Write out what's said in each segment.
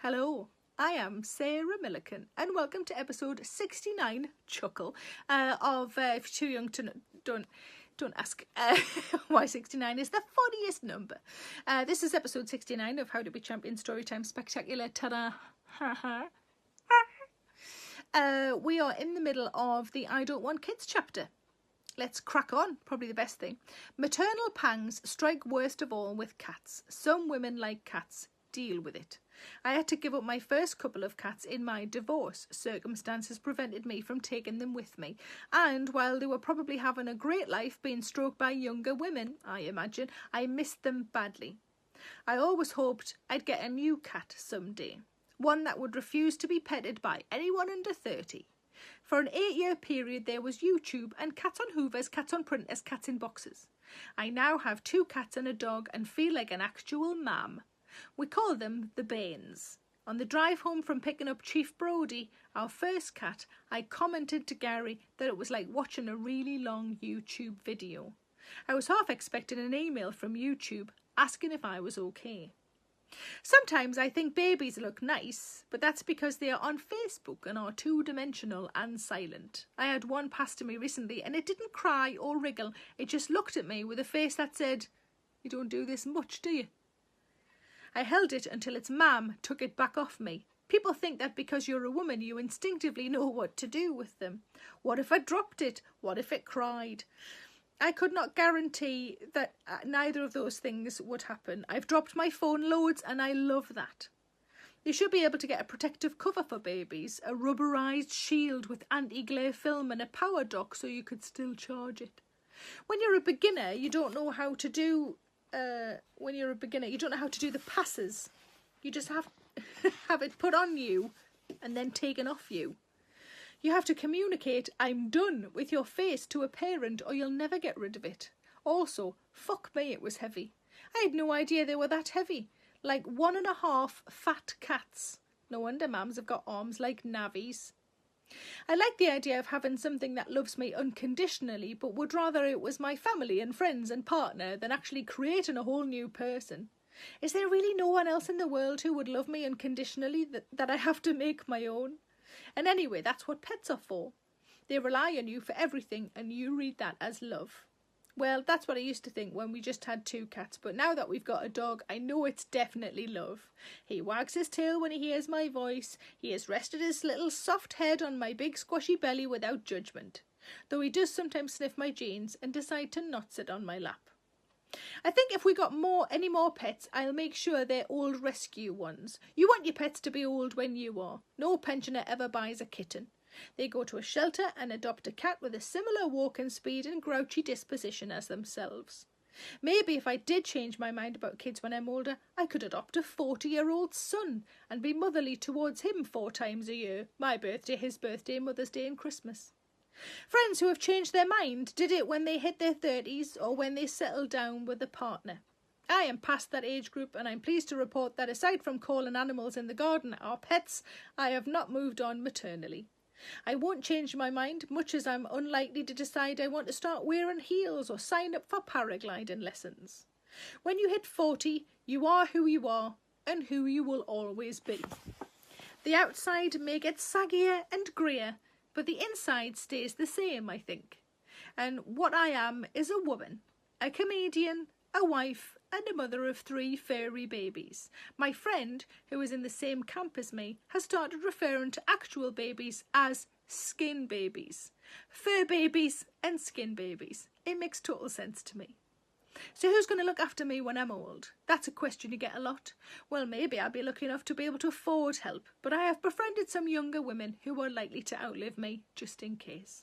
Hello, I am Sarah Millican and welcome to episode 69, chuckle, of, if you're too young to don't ask why 69 is the funniest number. This is episode 69 of How to Be Champion Storytime Spectacular. Ta-da! We are in the middle of the I Don't Want Kids chapter. Let's crack on, probably the best thing. Maternal pangs strike worst of all with cats. Some women like cats. Deal with it. I had to give up my first couple of cats in my divorce. Circumstances prevented me from taking them with me. And while they were probably having a great life being stroked by younger women, I imagine, I missed them badly. I always hoped I'd get a new cat someday. One that would refuse to be petted by anyone under 30. For an 8-year period there was YouTube and cats on hoovers, cats on printers, cats in boxes. I now have 2 cats and a dog and feel like an actual mam. We call them the Banes. On the drive home from picking up Chief Brody, our first cat, I commented to Gary that it was like watching a really long YouTube video. I was half expecting an email from YouTube asking if I was okay. Sometimes I think babies look nice, but that's because they are on Facebook and are 2-dimensional and silent. I had one pass to me recently and it didn't cry or wriggle. It just looked at me with a face that said, "You don't do this much, do you?" I held it until its mam took it back off me. People think that because you're a woman you instinctively know what to do with them. What if I dropped it? What if it cried? I could not guarantee that neither of those things would happen. I've dropped my phone loads and I love that. You should be able to get a protective cover for babies, a rubberised shield with anti-glare film and a power dock so you could still charge it. When you're a beginner, you don't know how to do the passes. You just have it put on you and then taken off you. You have to communicate "I'm done" with your face to a parent or you'll never get rid of it. Also, fuck me, it was heavy. I had no idea they were that heavy. Like 1.5 fat cats. No wonder mums have got arms like navvies. I like the idea of having something that loves me unconditionally, but would rather it was my family and friends and partner than actually creating a whole new person. Is there really no one else in the world who would love me unconditionally that I have to make my own? And anyway, that's what pets are for. They rely on you for everything and you read that as love. Well, that's what I used to think when we just had 2 cats, but now that we've got a dog, I know it's definitely love. He wags his tail when he hears my voice. He has rested his little soft head on my big squashy belly without judgment, though he does sometimes sniff my jeans and decide to not sit on my lap. I think if we got any more pets, I'll make sure they're old rescue ones. You want your pets to be old when you are. No pensioner ever buys a kitten. They go to a shelter and adopt a cat with a similar walking speed and grouchy disposition as themselves. Maybe if I did change my mind about kids when I'm older, I could adopt a 40-year-old son and be motherly towards him 4 times a year. My birthday, his birthday, Mother's Day and Christmas. Friends who have changed their mind did it when they hit their 30s or when they settled down with a partner. I am past that age group and I'm pleased to report that aside from calling animals in the garden our pets, I have not moved on maternally. I won't change my mind, much as I'm unlikely to decide I want to start wearing heels or sign up for paragliding lessons. When you hit 40, you are who you are and who you will always be. The outside may get saggier and greyer, but the inside stays the same, I think. And what I am is a woman, a comedian, a wife and a mother of 3 furry babies. My friend, who is in the same camp as me, has started referring to actual babies as skin babies. Fur babies and skin babies. It makes total sense to me. So who's going to look after me when I'm old? That's a question you get a lot. Well, maybe I'll be lucky enough to be able to afford help, but I have befriended some younger women who are likely to outlive me, just in case.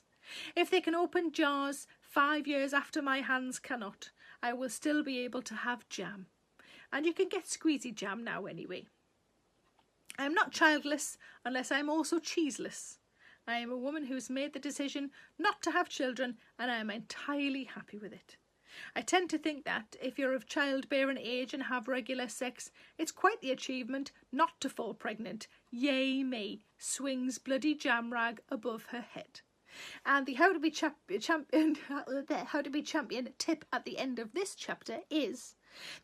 If they can open jars 5 years after my hands cannot, I will still be able to have jam. And you can get squeezy jam now anyway. I am not childless unless I am also cheeseless. I am a woman who's made the decision not to have children and I am entirely happy with it. I tend to think that if you're of childbearing age and have regular sex, it's quite the achievement not to fall pregnant. Yay me, swings bloody jam rag above her head. And the How to Be Champion tip at the end of this chapter is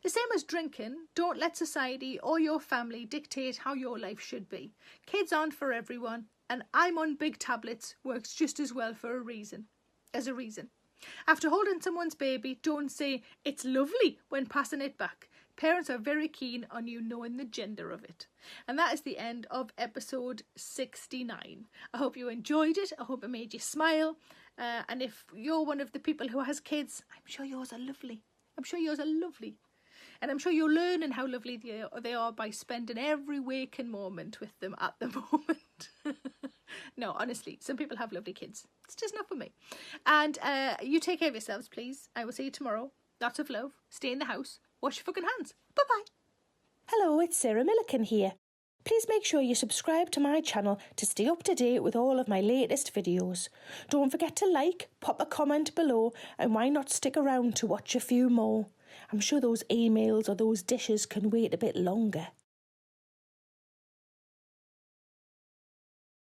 The same as drinking, don't let society or your family dictate how your life should be. Kids aren't for everyone, and I'm on big tablets works just as well for a reason. After holding someone's baby, don't say, "It's lovely," when passing it back. Parents are very keen on you knowing the gender of it. And that is the end of episode 69. I hope you enjoyed it. I hope it made you smile. And if you're one of the people who has kids, I'm sure yours are lovely. And I'm sure you're learning how lovely they are by spending every waking moment with them at the moment. No, honestly, some people have lovely kids. It's just not for me. And you take care of yourselves, please. I will see you tomorrow. Lots of love. Stay in the house. Wash your fucking hands. Bye-bye. Hello, it's Sarah Millican here. Please make sure you subscribe to my channel to stay up to date with all of my latest videos. Don't forget to like, pop a comment below, and why not stick around to watch a few more? I'm sure those emails or those dishes can wait a bit longer.